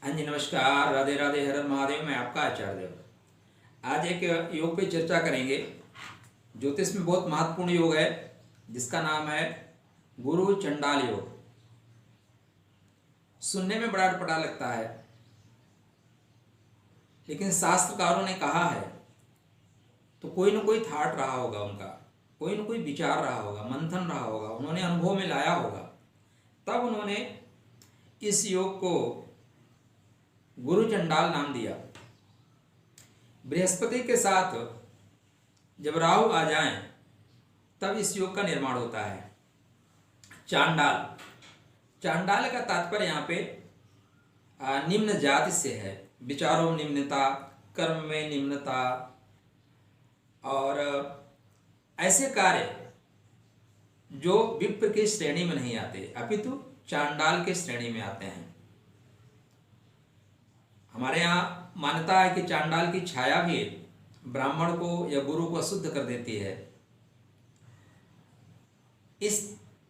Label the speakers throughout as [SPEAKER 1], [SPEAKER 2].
[SPEAKER 1] हाँ जी, नमस्कार, राधे राधे, हर हर महादेव। मैं आपका आचार्य देव। आज एक योग पे चर्चा करेंगे। ज्योतिष में बहुत महत्वपूर्ण योग है जिसका नाम है गुरु चंडाल योग। सुनने में बड़ा अटपटा लगता है, लेकिन शास्त्रकारों ने कहा है तो कोई ना कोई थाट रहा होगा उनका, कोई ना कोई विचार रहा होगा, मंथन रहा होगा, उन्होंने अनुभव में लाया होगा, तब उन्होंने इस योग को गुरु चंडाल नाम दिया। बृहस्पति के साथ जब राहु आ जाएं तब इस योग का निर्माण होता है। चांडाल, चांडाल का तात्पर्य यहाँ पे निम्न जाति से है। विचारों में निम्नता, कर्म में निम्नता, और ऐसे कार्य जो विप्र की श्रेणी में नहीं आते अपितु चांडाल के श्रेणी में आते हैं। हमारे यहाँ मान्यता है कि चांडाल की छाया भी ब्राह्मण को या गुरु को अशुद्ध कर देती है।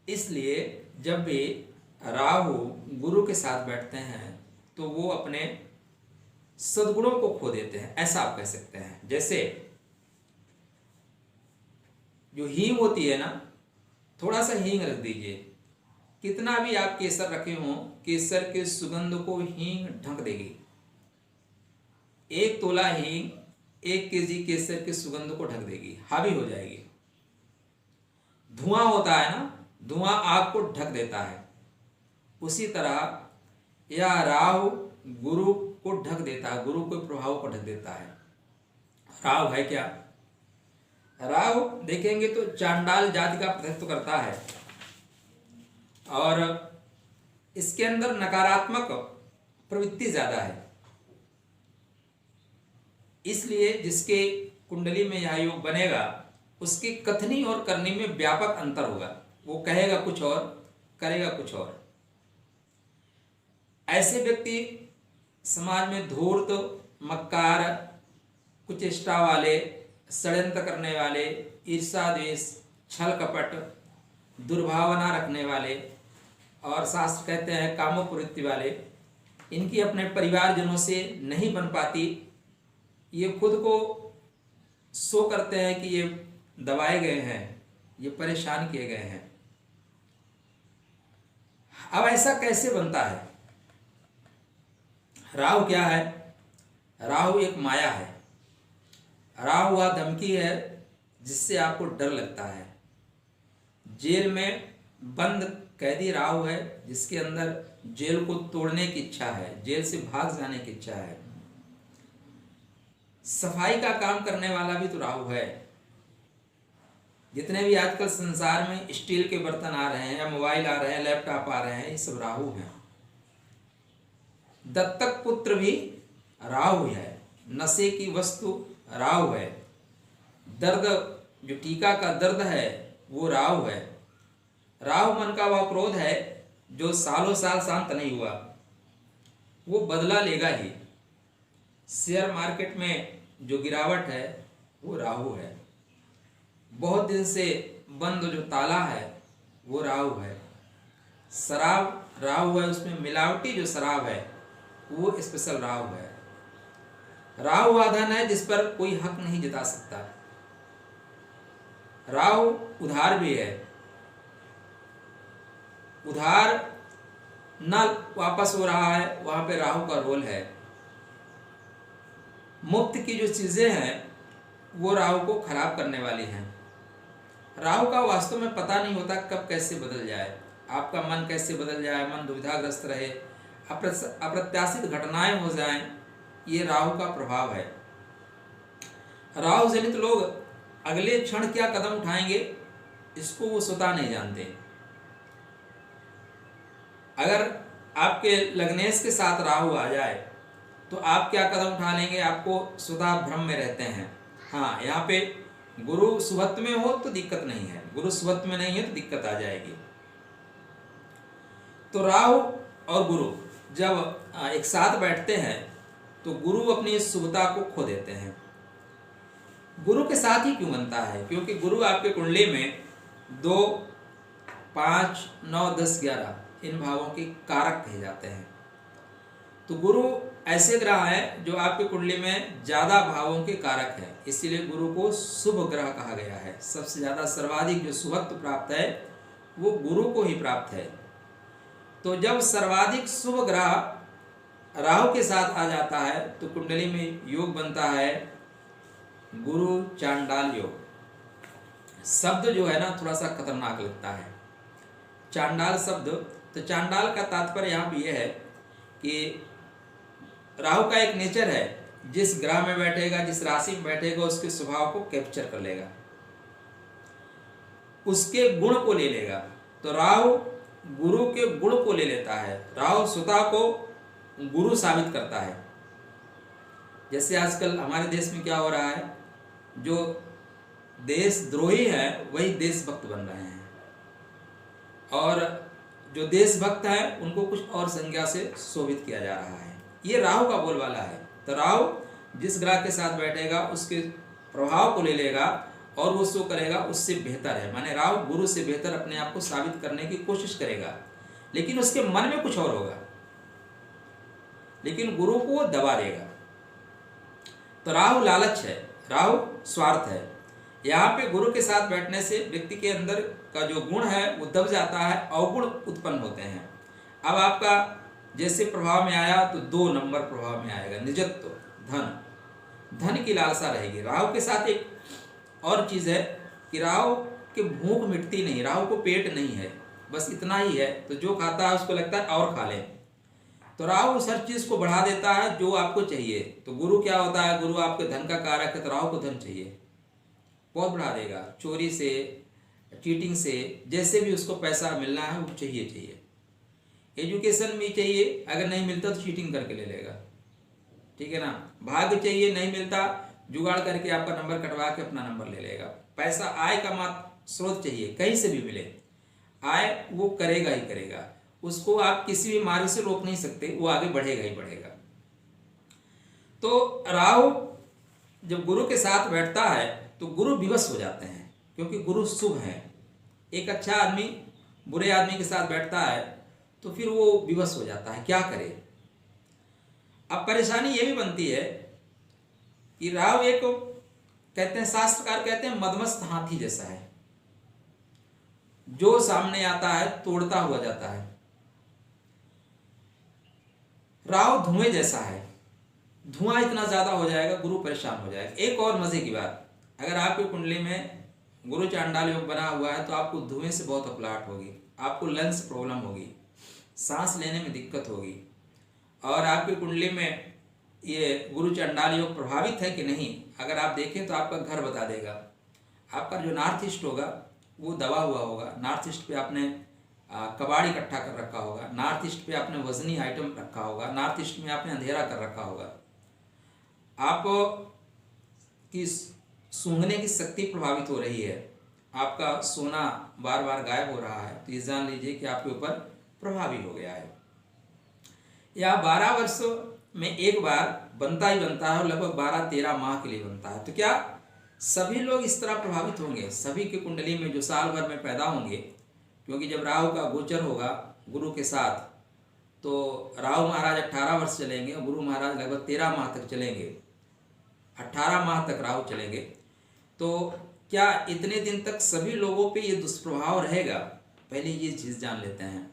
[SPEAKER 1] इसलिए जब भी राहु गुरु के साथ बैठते हैं तो वो अपने सद्गुणों को खो देते हैं, ऐसा आप कह सकते हैं। जैसे जो हींग होती है ना, थोड़ा सा हींग रख दीजिए, कितना भी आप केसर रखे हों, केसर के सुगंध को हींग ढक देगी। 1 तोला हींग 1 केजी केसर के सुगंध को ढक देगी, हावी हो जाएगी। धुआं होता है ना, धुआं आग को ढक देता है। उसी तरह यह राहु गुरु को ढक देता है, गुरु के प्रभाव को ढक देता है। राहु है क्या? राहु देखेंगे तो चांडाल जाति का प्रतिनिधित्व करता है और इसके अंदर नकारात्मक प्रवृत्ति ज्यादा है। इसलिए जिसके कुंडली में यह योग बनेगा उसकी कथनी और करनी में व्यापक अंतर होगा। वो कहेगा कुछ और, करेगा कुछ और। ऐसे व्यक्ति समाज में धूर्त, मक्कार, कुचेष्टा वाले, षड्यंत्र करने वाले, ईर्षा द्वेष, छल कपट, दुर्भावना रखने वाले और शास्त्र कहते हैं कामोप्रवृत्ति वाले, इनकी अपने परिवारजनों से नहीं बन पाती। ये खुद को शो करते हैं कि ये दबाए गए हैं, ये परेशान किए गए हैं। अब ऐसा कैसे बनता है? राहु क्या है? राहु एक माया है। राहु वह धमकी है जिससे आपको डर लगता है। जेल में बंद कैदी राहु है जिसके अंदर जेल को तोड़ने की इच्छा है, जेल से भाग जाने की इच्छा है। सफाई का काम करने वाला भी तो राहु है। जितने भी आजकल संसार में स्टील के बर्तन आ रहे हैं या मोबाइल आ रहे हैं, लैपटॉप आ रहे हैं, ये सब राहु हैं। दत्तक पुत्र भी राहु है। नशे की वस्तु राहु है। दर्द, जो टीका का दर्द है, वो राहु है। राहु मन का वह क्रोध है जो सालों साल शांत नहीं हुआ, वो बदला लेगा ही। शेयर मार्केट में जो गिरावट है वो राहु है। बहुत दिन से बंद जो ताला है वो राहु है। शराब राहु है, उसमें मिलावटी जो शराब है वो स्पेशल राहु है। राहु आधन है जिस पर कोई हक नहीं जता सकता। राहु उधार भी है। उधार न वापस हो रहा है, वहां पे राहु का रोल है। मुफ्त की जो चीजें हैं वो राहु को खराब करने वाली हैं। राहु का वास्तव में पता नहीं होता कब कैसे बदल जाए, आपका मन कैसे बदल जाए, मन दुविधाग्रस्त रहे, अप्रत्याशित घटनाएं हो जाएं, ये राहु का प्रभाव है। राहु जनित लोग अगले क्षण क्या कदम उठाएंगे इसको वो स्वतः नहीं जानते। अगर आपके लग्नेश के साथ राहु आ जाए तो आप क्या कदम उठा लेंगे आपको स्वतः भ्रम में रहते हैं। हाँ, यहाँ पे गुरु सुहत्व में हो तो दिक्कत नहीं है, गुरु सुहत्व में नहीं है तो दिक्कत आ जाएगी। तो राहु और गुरु जब एक साथ बैठते हैं तो गुरु अपनी शुभता को खो देते हैं। गुरु के साथ ही क्यों बनता है? क्योंकि गुरु आपके कुंडली में 2, 5, 9, 10, 11 इन भावों के कारक कहे जाते हैं। तो गुरु ऐसे ग्रह है जो आपकी कुंडली में ज्यादा भावों के कारक है, इसीलिए गुरु को शुभ ग्रह कहा गया है। सबसे ज्यादा सर्वाधिक जो शुभत्व प्राप्त है वो गुरु को ही प्राप्त है। तो जब सर्वाधिक शुभ ग्रह राहु के साथ आ जाता है तो कुंडली में योग बनता है गुरु चांडाल योग। शब्द जो है ना थोड़ा सा खतरनाक लगता है, चांडाल शब्द। तो चांडाल का तात्पर्य यहाँ पे यह है कि राहु का एक नेचर है, जिस ग्रह में बैठेगा, जिस राशि में बैठेगा, उसके स्वभाव को कैप्चर कर लेगा, उसके गुण को ले लेगा। तो राहु गुरु के गुण को ले लेता है, राहु स्वतः को गुरु साबित करता है। जैसे आजकल हमारे देश में क्या हो रहा है, जो देशद्रोही है वही देशभक्त बन रहे हैं, और जो देशभक्त है उनको कुछ और संज्ञा से शोभित किया जा रहा है। ये राहु का बोलबाला है। तो राहु जिस ग्रह के साथ बैठेगा उसके प्रभाव को ले लेगा और वो शो करेगा उससे बेहतर है, माने राहु गुरु से बेहतर अपने आप को साबित करने की कोशिश करेगा, लेकिन उसके मन में कुछ और होगा, लेकिन गुरु को दबा देगा। तो राहु लालच है, राहु स्वार्थ है। यहाँ पे गुरु के साथ बैठने से व्यक्ति के अंदर का जो गुण है वो दब जाता है, अवगुण उत्पन्न होते हैं। अब आपका जैसे प्रभाव में आया तो 2 नंबर प्रभाव में आएगा निजत्व, धन की लालसा रहेगी। राहु के साथ एक और चीज है कि राहु की भूख मिटती नहीं, राहु को पेट नहीं है, बस इतना ही है, तो जो खाता है उसको लगता है और खा ले। तो राहु उस हर चीज को बढ़ा देता है जो आपको चाहिए। तो गुरु क्या होता है, गुरु आपके धन का कारक है, तो राहु को धन चाहिए, बहुत बढ़ा देगा, चोरी से, चीटिंग से, जैसे भी उसको पैसा मिलना है वो चाहिए। एजुकेशन भी चाहिए, अगर नहीं मिलता तो चीटिंग करके ले लेगा, ठीक है ना। भाग्य चाहिए, नहीं मिलता जुगाड़ करके आपका नंबर कटवा के अपना नंबर ले लेगा। पैसा आय का मात्र स्रोत चाहिए, कहीं से भी मिले आय वो करेगा ही करेगा, उसको आप किसी भी मार्ग से रोक नहीं सकते, वो आगे बढ़ेगा ही बढ़ेगा। तो राहु जब गुरु के साथ बैठता है तो गुरु विवश हो जाते हैं, क्योंकि गुरु शुभ है। एक अच्छा आदमी बुरे आदमी के साथ बैठता है तो फिर वो विवश हो जाता है, क्या करे। अब परेशानी ये भी बनती है कि राहु एक कहते हैं, शास्त्रकार कहते हैं मदमस्त हाथी जैसा है, जो सामने आता है तोड़ता हुआ जाता है। राहु धुएं जैसा है, धुआं इतना ज्यादा हो जाएगा गुरु परेशान हो जाएगा। एक और मजे की बात, अगर आपकी कुंडली में गुरु चांडाल योग बना हुआ है तो आपको धुएं से बहुत अकलाहट होगी, आपको लंग्स प्रॉब्लम होगी, सांस लेने में दिक्कत होगी। और आपकी कुंडली में ये गुरु चांडाल योग प्रभावित है कि नहीं, अगर आप देखें तो आपका घर बता देगा। आपका जो नॉर्थ ईस्ट होगा वो दबा हुआ होगा, नॉर्थ ईस्ट पे आपने कबाड़ इकट्ठा कर रखा होगा, नॉर्थ ईस्ट पे आपने वजनी आइटम रखा होगा, नॉर्थ ईस्ट में आपने अंधेरा कर रखा होगा, आप की सूंघने की शक्ति प्रभावित हो रही है, आपका सोना बार बार गायब हो रहा है, तो ये जान लीजिए कि आपके ऊपर प्रभावी हो गया है। या 12 वर्षों में एक बार बनता ही बनता है और लगभग 12-13 माह के लिए बनता है। तो क्या सभी लोग इस तरह प्रभावित होंगे? सभी की कुंडली में जो साल भर में पैदा होंगे, क्योंकि जब राहु का गोचर होगा गुरु के साथ तो राहु महाराज 18 वर्ष चलेंगे और गुरु महाराज लगभग 13 माह तक चलेंगे, 18 माह तक राहु चलेंगे। तो क्या इतने दिन तक सभी लोगों पे ये दुष्प्रभाव रहेगा? पहले ये चीज जान लेते हैं।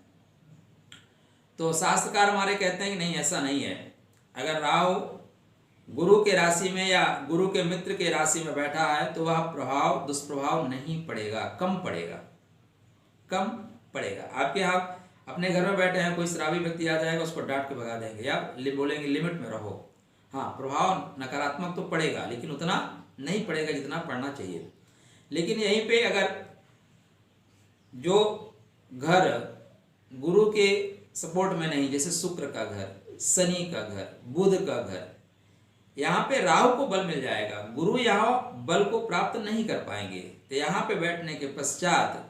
[SPEAKER 1] तो शास्त्रकार हमारे कहते हैं कि नहीं, ऐसा नहीं है। अगर राहु गुरु के राशि में या गुरु के मित्र के राशि में बैठा है तो वह प्रभाव दुष्प्रभाव नहीं पड़ेगा, कम पड़ेगा। आपके यहाँ अपने घर में बैठे हैं, कोई शराबी व्यक्ति आ जाएगा, उसको डांट के भगा देंगे या बोलेंगे लिमिट में रहो। हाँ, प्रभाव नकारात्मक तो पड़ेगा, लेकिन उतना नहीं पड़ेगा जितना पड़ना चाहिए। लेकिन यहीं पे अगर जो घर गुरु के सपोर्ट में नहीं, जैसे शुक्र का घर, शनि का घर, बुध का घर, यहाँ पे राहु को बल मिल जाएगा, गुरु यहाँ बल को प्राप्त नहीं कर पाएंगे। तो यहाँ पे बैठने के पश्चात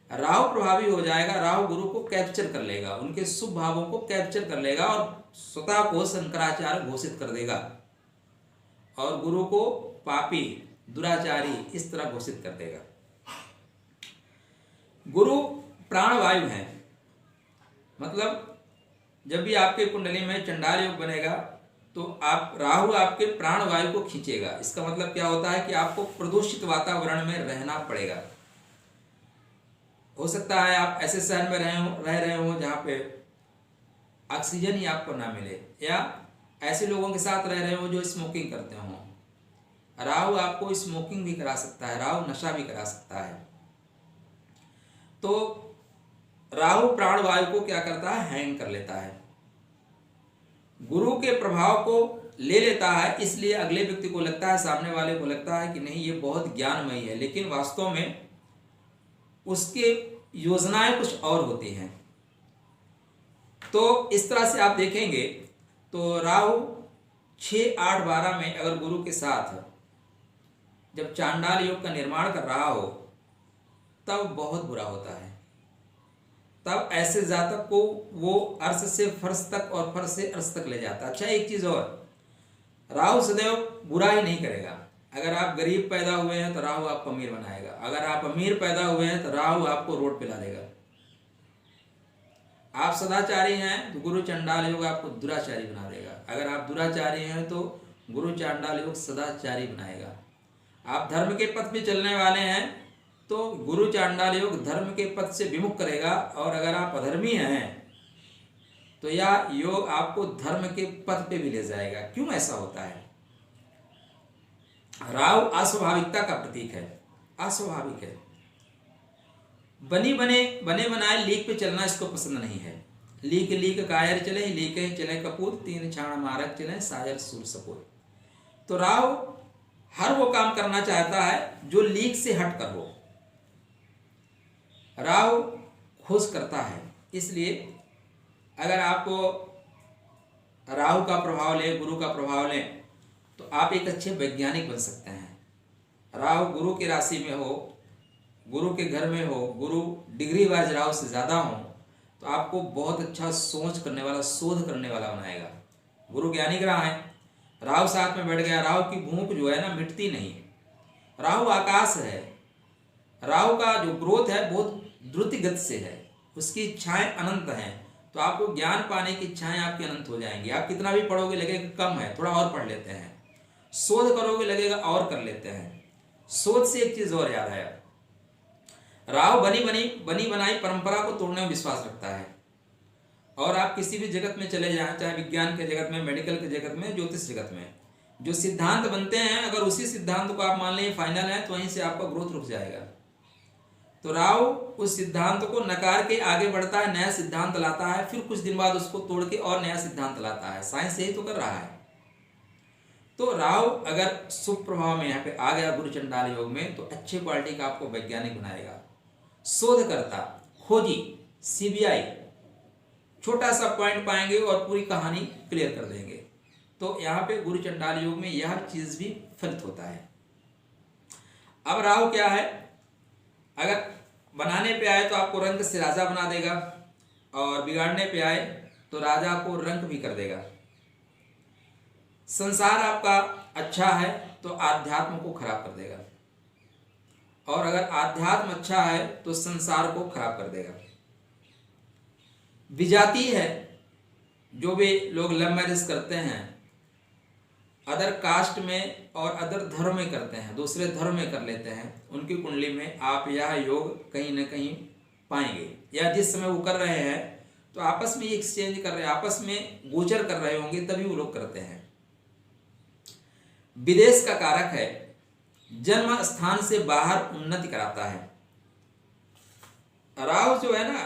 [SPEAKER 1] राहु प्रभावी हो जाएगा, राहु गुरु को कैप्चर कर लेगा, उनके शुभ भावों को कैप्चर कर लेगा और स्वतः को शंकराचार्य घोषित कर देगा और गुरु को पापी, दुराचारी इस तरह घोषित कर देगा। गुरु प्राणवायु है, मतलब जब भी आपके कुंडली में चंडाल योग बनेगा तो आप राहु आपके प्राण वायु को खींचेगा। इसका मतलब क्या होता है कि आपको प्रदूषित वातावरण में रहना पड़ेगा। हो सकता है आप ऐसे शहर में रह रहे हो जहाँ पे ऑक्सीजन ही आपको ना मिले, या ऐसे लोगों के साथ रह रहे हो जो स्मोकिंग करते हो। राहु आपको स्मोकिंग भी करा सकता है, राहु नशा भी करा सकता है। तो राहु प्राण वायु को क्या करता है, हैंग कर लेता है, गुरु के प्रभाव को ले लेता है। इसलिए अगले व्यक्ति को लगता है, सामने वाले को लगता है कि नहीं ये बहुत ज्ञानमयी है, लेकिन वास्तव में उसके योजनाएं कुछ और होती हैं। तो इस तरह से आप देखेंगे तो राहु 6, 8, 12 में अगर गुरु के साथ जब चांडाल योग का निर्माण कर रहा हो तब बहुत बुरा होता है। तब ऐसे जातक को वो अर्श से फर्श तक और फर्श से अर्श तक ले जाता है। अच्छा, एक चीज और, राहु सदैव बुरा ही नहीं करेगा। अगर आप गरीब पैदा हुए हैं तो राहु आपको अमीर बनाएगा, अगर आप अमीर पैदा हुए हैं तो राहु आपको रोड पे ला देगा। आप सदाचारी हैं तो गुरु चंडाल योग आपको दुराचारी बना देगा, अगर आप दुराचारी हैं तो गुरु चांडाल योग सदाचारी बनाएगा। आप धर्म के पथ पे चलने वाले हैं तो गुरु चांडाल योग धर्म के पथ से विमुख करेगा, और अगर आप अधर्मी हैं तो यह योग आपको धर्म के पथ पे भी ले जाएगा। क्यों ऐसा होता है? राहु अस्वाभाविकता का प्रतीक है, अस्वाभाविक है। बने बनाए लीक पे चलना इसको पसंद नहीं है। लीक कायर चले, लीक चले कपूर, 3 छाण मारक चले, सायर सूर सपूर। तो राहु हर वो काम करना चाहता है जो लीक से हट कर हो। राहु खुश करता है, इसलिए अगर आपको राहु का प्रभाव ले, गुरु का प्रभाव ले, तो आप एक अच्छे वैज्ञानिक बन सकते हैं। राहु गुरु की राशि में हो, गुरु के घर में हो, गुरु डिग्री वाइज राहु से ज़्यादा हो, तो आपको बहुत अच्छा सोच करने वाला, शोध करने वाला बनाएगा। गुरु ज्ञानी ग्रह है, राहु साथ में बैठ गया, राहु की भूख जो है ना मिटती नहीं। राहु आकाश है, राहु का जो ग्रोथ है बहुत द्रुत गति से है, उसकी इच्छाएं अनंत हैं। तो आपको ज्ञान पाने की इच्छाएं आपकी अनंत हो जाएंगी। आप कितना भी पढ़ोगे लगेगा कम है, थोड़ा और पढ़ लेते हैं। शोध करोगे लगेगा और कर लेते हैं। शोध से एक चीज और याद आया, राहु बनी बनाई परंपरा को तोड़ने में विश्वास रखता है। और आप किसी भी जगत में चले जाएं, चाहे विज्ञान के जगत में, मेडिकल के जगत में, ज्योतिष जगत में, जो सिद्धांत बनते हैं अगर उसी सिद्धांत को आप मान लें फाइनल है तो वहीं से आपका ग्रोथ रुक जाएगा। तो राहु उस सिद्धांत को नकार के आगे बढ़ता है, नया सिद्धांत लाता है, फिर कुछ दिन बाद उसको तोड़ के और नया सिद्धांत लाता है। साइंस यही तो कर रहा है। तो राहु अगर शुभ प्रभाव में यहाँ पे आ गया गुरु चंडाल योग में तो अच्छे क्वालिटी का आपको वैज्ञानिक बनाएगा, शोधकर्ता, खोजी, सीबीआई, छोटा सा पॉइंट पाएंगे और पूरी कहानी क्लियर कर देंगे। तो यहाँ पे गुरु चंडाल योग में यह चीज भी फलित होता है। अब राहु क्या है, अगर बनाने पे आए तो आपको रंग से राजा बना देगा, और बिगाड़ने पे आए तो राजा को रंग भी कर देगा। संसार आपका अच्छा है तो आध्यात्म को खराब कर देगा, और अगर आध्यात्म अच्छा है तो संसार को खराब कर देगा। विजाति है, जो भी लोग लव मैरिज करते हैं अदर कास्ट में और अदर धर्म में करते हैं, दूसरे धर्म में कर लेते हैं, उनकी कुंडली में आप यह योग कहीं ना कहीं पाएंगे। या जिस समय वो कर रहे हैं तो आपस में एक्सचेंज कर रहे हैं, आपस में गोचर कर रहे होंगे, तभी वो लोग करते हैं। विदेश का कारक है, जन्म स्थान से बाहर उन्नति कराता है। राहु जो है ना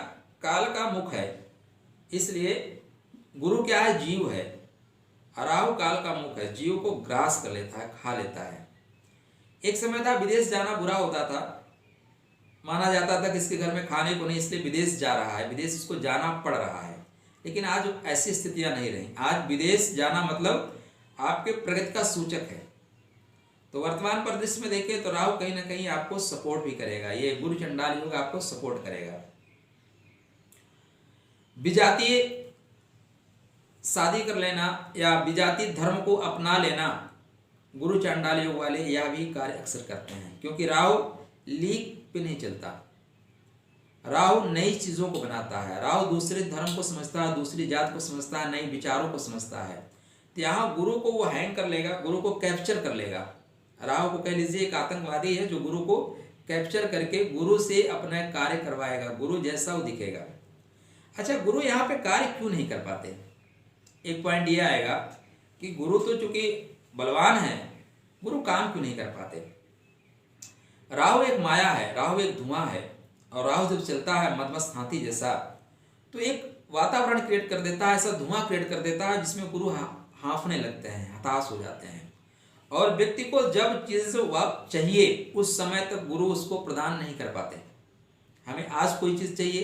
[SPEAKER 1] काल का मुख है, इसलिए गुरु क्या है, जीव है, राहु काल का मुख है, जीव को ग्रास कर लेता है, खा लेता है। एक समय था विदेश जाना बुरा होता था, माना जाता था कि इसके घर में खाने को नहीं, इसलिए विदेश जा रहा है, विदेश इसको जाना पड़ रहा है। लेकिन आज ऐसी स्थितियां नहीं रही। आज विदेश जाना मतलब आपके प्रगति का सूचक है। तो वर्तमान परिदृश्य में देखें तो राहु कहीं ना कहीं आपको सपोर्ट भी करेगा, ये गुरु चंडाल योग आपको सपोर्ट करेगा। विजातीय शादी कर लेना या विजातीय धर्म को अपना लेना गुरु चांडाल योग वाले यह भी कार्य अक्सर करते हैं, क्योंकि राहु लीक पे नहीं चलता। राहु नई चीज़ों को बनाता है, राहु दूसरे धर्म को समझता है, दूसरी जात को समझता है, नए विचारों को समझता है। तो यहाँ गुरु को वो हैंग कर लेगा, गुरु को कैप्चर कर लेगा। राहु को कह लीजिए एक आतंकवादी है जो गुरु को कैप्चर करके गुरु से अपना कार्य करवाएगा, गुरु जैसा वो दिखेगा। अच्छा, गुरु यहाँ पे कार्य क्यों नहीं कर पाते? एक पॉइंट ये आएगा कि गुरु तो चूंकि बलवान है, गुरु काम क्यों नहीं कर पाते? राहु एक माया है, राहु एक धुआं है, और राहु जब चलता है मदमस्त हाथी जैसा तो एक वातावरण क्रिएट कर देता है, ऐसा धुआं क्रिएट कर देता है जिसमें गुरु हाँफने लगते हैं, हताश हो जाते हैं। और व्यक्ति को जब चीज़ वक्त चाहिए उस समय तक गुरु उसको प्रदान नहीं कर पाते। हमें आज कोई चीज़ चाहिए,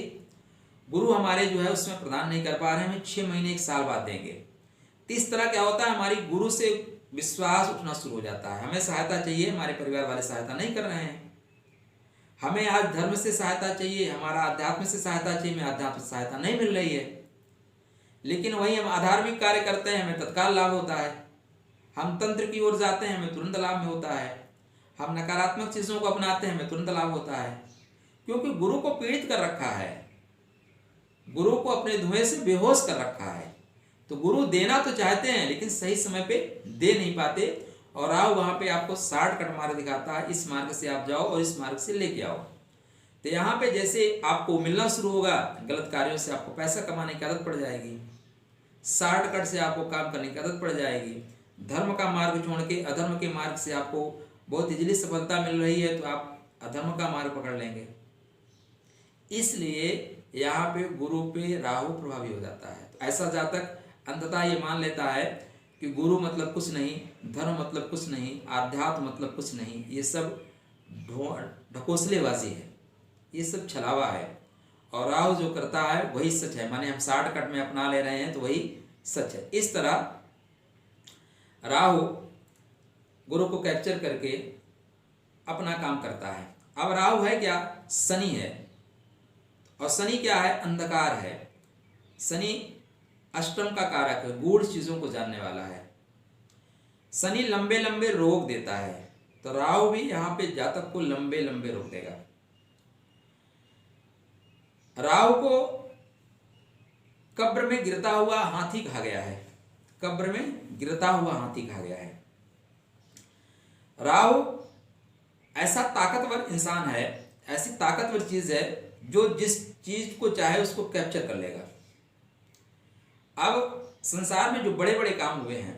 [SPEAKER 1] गुरु हमारे जो है उसमें प्रदान नहीं कर पा रहे हैं, हमें 6 महीने 1 साल बाद देंगे। तो इस तरह क्या होता है, हमारी गुरु से विश्वास उठना शुरू हो जाता है। हमें सहायता चाहिए, हमारे परिवार वाले सहायता नहीं कर रहे हैं। हमें आज धर्म से सहायता चाहिए, हमारा अध्यात्म से सहायता चाहिए, हमें अध्यात्म से सहायता नहीं मिल रही है। लेकिन वही हम आधार्मिक कार्य करते हैं, हमें तत्काल लाभ होता है। हम तंत्र की ओर जाते हैं, हमें तुरंत लाभ में होता है। हम नकारात्मक चीज़ों को अपनाते हैं, हमें तुरंत लाभ होता है, क्योंकि गुरु को पीड़ित कर रखा है, गुरु को अपने धुएं से बेहोश कर रखा है। तो गुरु देना तो चाहते हैं लेकिन सही समय पे दे नहीं पाते, और राहु वहां पे आपको शॉर्टकट मार्ग दिखाता है, इस मार्ग से आप जाओ और इस मार्ग से लेके आओ। तो यहाँ पे जैसे आपको मिलना शुरू होगा, गलत कार्यों से आपको पैसा कमाने की आदत पड़ जाएगी, शॉर्टकट से आपको काम करने की आदत पड़ जाएगी। धर्म का मार्ग छोड़ के अधर्म के मार्ग से आपको बहुत इजीली सफलता मिल रही है, तो आप अधर्म का मार्ग पकड़ लेंगे। इसलिए यहाँ पे गुरु पे राहु प्रभावी हो जाता है। तो ऐसा जातक अंततः ये मान लेता है कि गुरु मतलब कुछ नहीं, धर्म मतलब कुछ नहीं, आध्यात्म मतलब कुछ नहीं, ये सब ढकोसलेबाजी है, ये सब छलावा है। और राहु जो करता है वही सच है, माने हम शॉर्टकट में अपना ले रहे हैं तो वही सच है। इस तरह राहु गुरु को कैप्चर करके अपना काम करता है। अब राहु है क्या? शनि है, और शनि क्या है? अंधकार है। शनि अष्टम का कारक है, गूढ़ चीजों को जानने वाला है। शनि लंबे लंबे रोग देता है, तो राहु भी यहाँ पे जातक को लंबे लंबे रोग देगा। राहु को कब्र में गिरता हुआ हाथी कहा गया है, कब्र में गिरता हुआ हाथी कहा गया है। राहु ऐसा ताकतवर इंसान है, ऐसी ताकतवर चीज है जो जिस चीज को चाहे उसको कैप्चर कर लेगा। अब संसार में जो बड़े बड़े काम हुए हैं,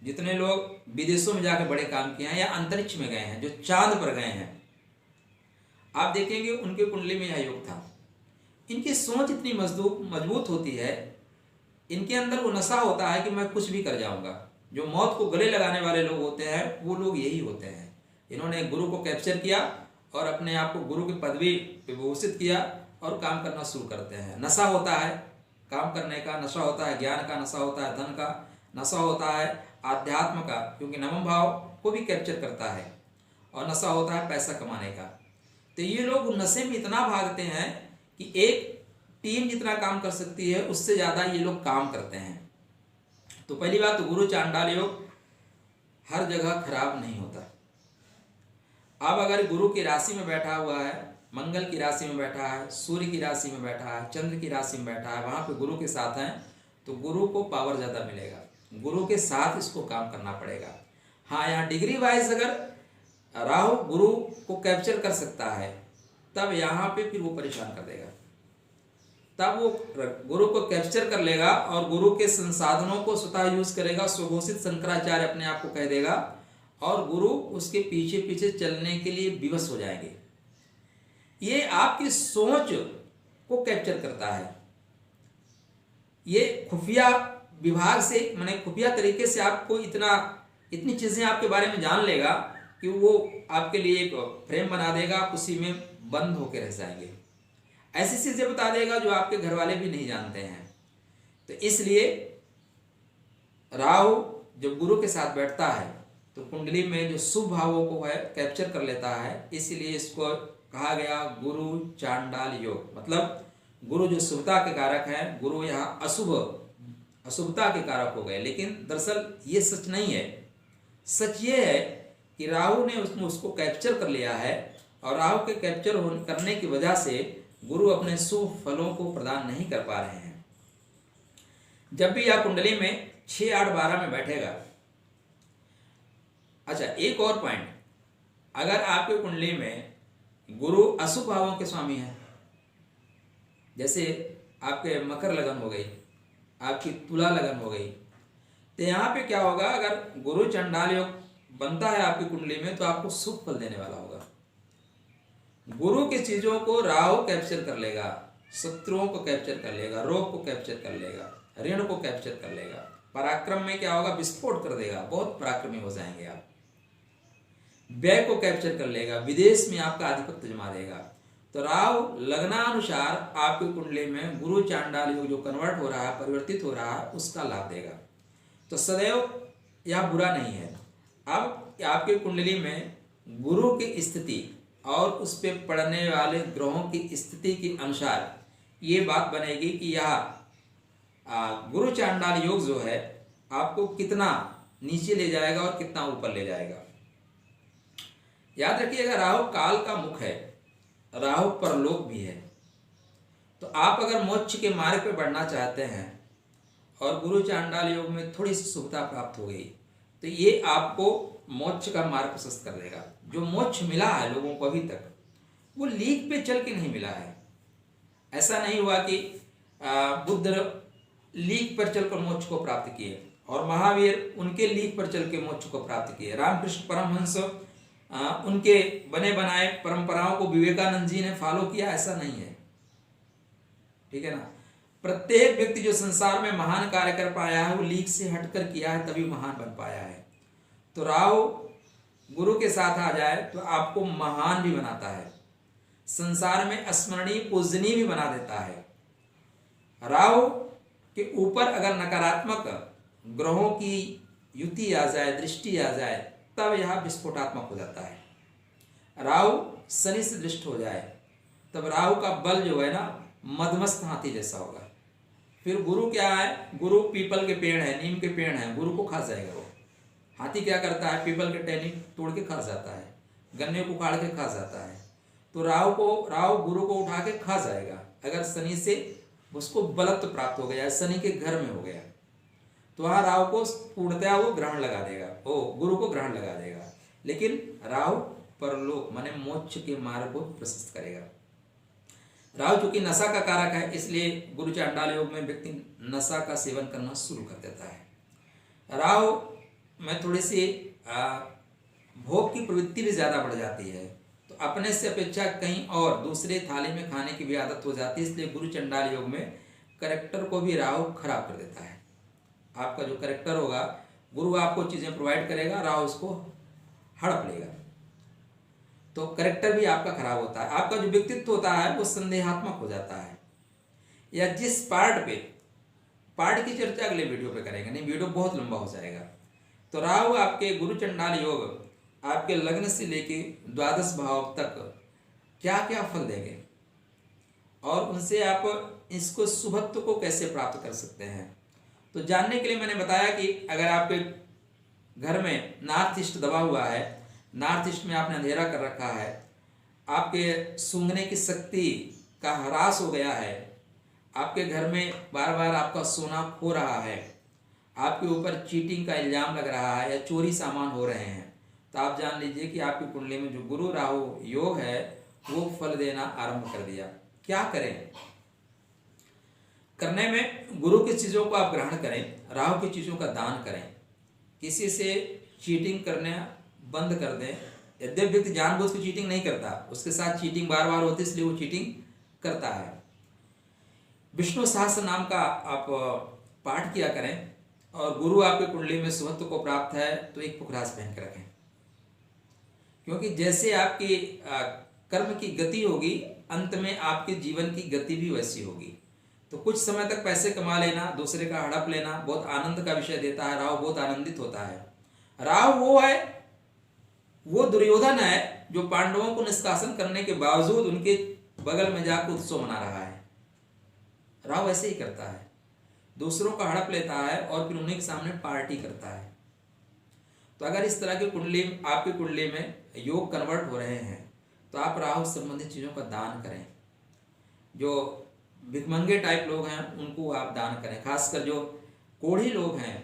[SPEAKER 1] जितने लोग विदेशों में जाकर बड़े काम किए हैं या अंतरिक्ष में गए हैं, जो चांद पर गए हैं, आप देखेंगे उनके कुंडली में यह योग था। इनकी सोच इतनी मजबूत होती है, इनके अंदर वो नशा होता है कि मैं कुछ भी कर जाऊंगा। जो मौत को गले लगाने वाले लोग होते हैं वो लोग यही होते हैं। इन्होंने गुरु को कैप्चर किया और अपने आप को गुरु की पदवी विभूषित किया और काम करना शुरू करते हैं। नशा होता है, काम करने का नशा होता है, ज्ञान का नशा होता है, धन का नशा होता है, आध्यात्म का, क्योंकि नवम भाव को भी कैप्चर करता है, और नशा होता है पैसा कमाने का। तो ये लोग नशे में इतना भागते हैं कि एक टीम जितना काम कर सकती है उससे ज़्यादा ये लोग काम करते हैं। तो पहली बात तो गुरु चांडाल योग हर जगह खराब नहीं होता। अब अगर गुरु की राशि में बैठा हुआ है, मंगल की राशि में बैठा है, सूर्य की राशि में बैठा है, चंद्र की राशि में बैठा है, वहाँ पे गुरु के साथ हैं, तो गुरु को पावर ज़्यादा मिलेगा, गुरु के साथ इसको काम करना पड़ेगा। हाँ, यहाँ डिग्री वाइज अगर राहु गुरु को कैप्चर कर सकता है तब यहाँ पे फिर वो परेशान कर देगा, तब वो गुरु को कैप्चर कर लेगा और गुरु के संसाधनों को स्वतः यूज करेगा। स्वघोषित शंकराचार्य अपने आप को कह देगा और गुरु उसके पीछे पीछे चलने के लिए विवश हो जाएंगे। ये आपकी सोच को कैप्चर करता है। ये खुफिया विभाग से, माने खुफिया तरीके से आपको इतनी चीजें आपके बारे में जान लेगा कि वो आपके लिए एक फ्रेम बना देगा, आप उसी में बंद होकर रह जाएंगे। ऐसी चीजें बता देगा जो आपके घर वाले भी नहीं जानते हैं। तो इसलिए राहु जब गुरु के साथ बैठता है तो कुंडली में जो शुभ भावों को है कैप्चर कर लेता है। इसीलिए इसको कहा गया गुरु चांडाल योग। मतलब गुरु जो शुभता के कारक है, गुरु यहाँ अशुभता के कारक हो गए। लेकिन दरअसल ये सच नहीं है। सच ये है कि राहु ने उसको कैप्चर कर लिया है और राहु के कैप्चर करने की वजह से गुरु अपने शुभ फलों को प्रदान नहीं कर पा रहे हैं। जब भी यह कुंडली में 6, 8, 12 में बैठेगा। अच्छा, एक और पॉइंट, अगर आपकी कुंडली में गुरु अशुभ भावों के स्वामी है, जैसे आपके मकर लगन हो गई, आपकी तुला लगन हो गई, तो यहाँ पे क्या होगा, अगर गुरु चंडाल योग बनता है आपकी कुंडली में तो आपको शुभ फल देने वाला होगा। गुरु की चीजों को राहु कैप्चर कर लेगा, शत्रुओं को कैप्चर कर लेगा, रोग को कैप्चर कर लेगा, ऋण को कैप्चर कर लेगा। पराक्रम में क्या होगा, विस्फोट कर देगा, बहुत पराक्रमी हो जाएंगे आप। व्यय को कैप्चर कर लेगा, विदेश में आपका आधिपत्य जमा देगा। तो राहु लग्नानुसार आपकी कुंडली में गुरु चांडाल योग जो कन्वर्ट हो रहा है, परिवर्तित हो रहा है, उसका लाभ देगा। तो सदैव यह बुरा नहीं है। अब आपकी कुंडली में गुरु की स्थिति और उस पर पड़ने वाले ग्रहों की स्थिति के अनुसार ये बात बनेगी कि यह गुरु चांडाल योग जो है आपको कितना नीचे ले जाएगा और कितना ऊपर ले जाएगा। याद रखिएगा, राहु काल का मुख है, राहु परलोक भी है। तो आप अगर मोक्ष के मार्ग पे बढ़ना चाहते हैं और गुरु चांडाल योग में थोड़ी सी सुविधा प्राप्त हो गई तो ये आपको मोक्ष का मार्ग प्रशस्त कर देगा। जो मोक्ष मिला है लोगों को अभी तक, वो लीक पे चल के नहीं मिला है। ऐसा नहीं हुआ कि बुद्ध लीक पर चलकर मोक्ष को प्राप्त किए और महावीर उनके लीक पर चल के मोक्ष को प्राप्त किए। रामकृष्ण परमहंस उनके बने बनाए परंपराओं को विवेकानंद जी ने फॉलो किया, ऐसा नहीं है। ठीक है ना। प्रत्येक व्यक्ति जो संसार में महान कार्य कर पाया है वो लीक से हटकर किया है, तभी महान बन पाया है। तो राहु गुरु के साथ आ जाए तो आपको महान भी बनाता है, संसार में स्मरणीय पूजनीय भी बना देता है। राहु के ऊपर अगर नकारात्मक ग्रहों की युति आ जाए, दृष्टि आ जाए, तब यह विस्फोटात्मक हो जाता है। राहु शनि से दृष्ट हो जाए तब राहु का बल जो है ना मदमस्त हाथी जैसा होगा। फिर गुरु क्या है, गुरु पीपल के पेड़ है, नीम के पेड़ है, गुरु को खा जाएगा वो। हाथी क्या करता है, पीपल के टहनी तोड़ के खा जाता है, गन्ने को उखाड़ के खा जाता है। तो राहु गुरु को उठा के खा जाएगा अगर शनि से उसको बलत्व प्राप्त हो गया, शनि के घर में हो गया तो वहाँ राहु को पूर्णतया वो ग्रहण लगा देगा, वो गुरु को ग्रहण लगा देगा। लेकिन राहु परलोक माने मोक्ष के मार्ग को प्रशस्त करेगा। राहु चूंकि नशा का कारक है, इसलिए गुरु चांडाल योग में व्यक्ति नशा का सेवन करना शुरू कर देता है। राहु में थोड़ी सी भोग की प्रवृत्ति भी ज़्यादा बढ़ जाती है, तो अपने से अपेक्षा कहीं और दूसरे थाली में खाने की भी आदत हो जाती है। इसलिए गुरु चांडाल योग में करेक्टर को भी राहु खराब कर देता है। आपका जो करेक्टर होगा, गुरु आपको चीज़ें प्रोवाइड करेगा, राहु उसको हड़प लेगा, तो करेक्टर भी आपका खराब होता है। आपका जो व्यक्तित्व होता है वो संदेहात्मक हो जाता है। या जिस पार्ट की चर्चा अगले वीडियो पे करेंगे, नहीं वीडियो बहुत लंबा हो जाएगा। तो राहु आपके गुरु चंडाल योग आपके लग्न से लेके द्वादश भाव तक क्या क्या फल देंगे और उनसे आप इसको शुभत्व को कैसे प्राप्त कर सकते हैं, तो जानने के लिए मैंने बताया कि अगर आपके घर में नॉर्थ ईस्ट दबा हुआ है, नॉर्थ ईस्ट में आपने अंधेरा कर रखा है, आपके सूंघने की शक्ति का ह्रास हो गया है, आपके घर में बार बार आपका सोना खो रहा है, आपके ऊपर चीटिंग का इल्ज़ाम लग रहा है या चोरी सामान हो रहे हैं, तो आप जान लीजिए कि आपकी कुंडली में जो गुरु राहु योग है वो फल देना आरंभ कर दिया। क्या करें? करने में गुरु की चीज़ों को आप ग्रहण करें, राहु की चीज़ों का दान करें, किसी से चीटिंग करने बंद कर दें। यद्यपि व्यक्ति जानबूझ के चीटिंग नहीं करता, उसके साथ चीटिंग बार बार होती है इसलिए वो चीटिंग करता है। विष्णु सहस्त्र नाम का आप पाठ किया करें और गुरु आपके कुंडली में सुहत्व को प्राप्त है तो एक पुखराज पहन कर रखें, क्योंकि जैसे आपकी कर्म की गति होगी अंत में आपके जीवन की गति भी वैसी होगी। तो कुछ समय तक पैसे कमा लेना, दूसरे का हड़प लेना बहुत आनंद का विषय देता है। राहु बहुत आनंदित होता है। राहु वो है, वो दुर्योधन है जो पांडवों को निष्कासन करने के बावजूद उनके बगल में जाकर उत्सव मना रहा है। राहु ऐसे ही करता है, दूसरों का हड़प लेता है और फिर उन्हीं के सामने पार्टी करता है। तो अगर इस तरह की कुंडली आपकी कुंडली में योग कन्वर्ट हो रहे हैं तो आप राहु संबंधित चीज़ों का दान करें। जो भिखमंगे टाइप लोग हैं उनको आप दान करें। खासकर जो कोढ़ी लोग हैं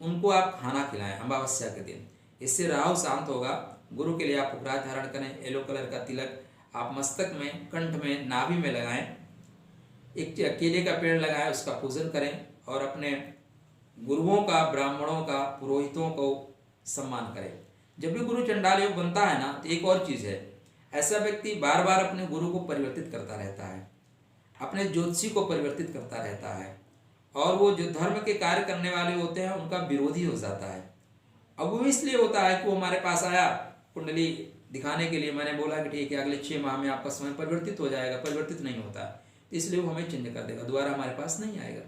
[SPEAKER 1] उनको आप खाना खिलाएं अमावस्या के दिन। इससे राहु शांत होगा। गुरु के लिए आप उपराग धारण करें। येलो कलर का तिलक आप मस्तक में, कंठ में, नाभि में लगाएं। एक केले का पेड़ लगाएं, उसका पूजन करें और अपने गुरुओं का, ब्राह्मणों का, पुरोहितों को सम्मान करें। जब भी गुरु चंडाल योग बनता है ना, तो एक और चीज़ है, ऐसा व्यक्ति बार बार अपने गुरु को परिवर्तित करता रहता है, अपने ज्योतिषी को परिवर्तित करता रहता है, और वो जो धर्म के कार्य करने वाले होते हैं उनका विरोधी हो जाता है। अब वो इसलिए होता है कि वो हमारे पास आया कुंडली दिखाने के लिए, मैंने बोला कि ठीक है अगले 6 माह में आपका समय परिवर्तित हो जाएगा, परिवर्तित नहीं होता, तो इसलिए वो हमें चेंज कर देगा, दोबारा हमारे पास नहीं आएगा।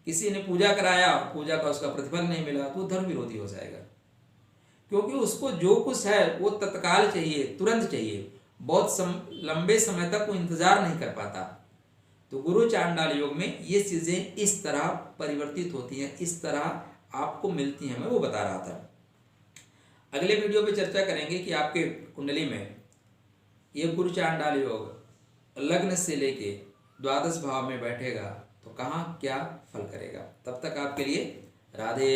[SPEAKER 1] किसी ने पूजा कराया, पूजा का उसका प्रतिफल नहीं मिला, तो धर्म विरोधी हो जाएगा, क्योंकि उसको जो कुछ है वो तत्काल चाहिए, तुरंत चाहिए, बहुत लंबे समय तक वो इंतजार नहीं कर पाता। तो गुरु चांडाल योग में ये चीज़ें इस तरह परिवर्तित होती हैं, इस तरह आपको मिलती हैं, मैं वो बता रहा था। अगले वीडियो पे चर्चा करेंगे कि आपके कुंडली में ये गुरु चांडाल योग लग्न से लेके द्वादश भाव में बैठेगा तो कहाँ क्या फल करेगा। तब तक आपके लिए राधे।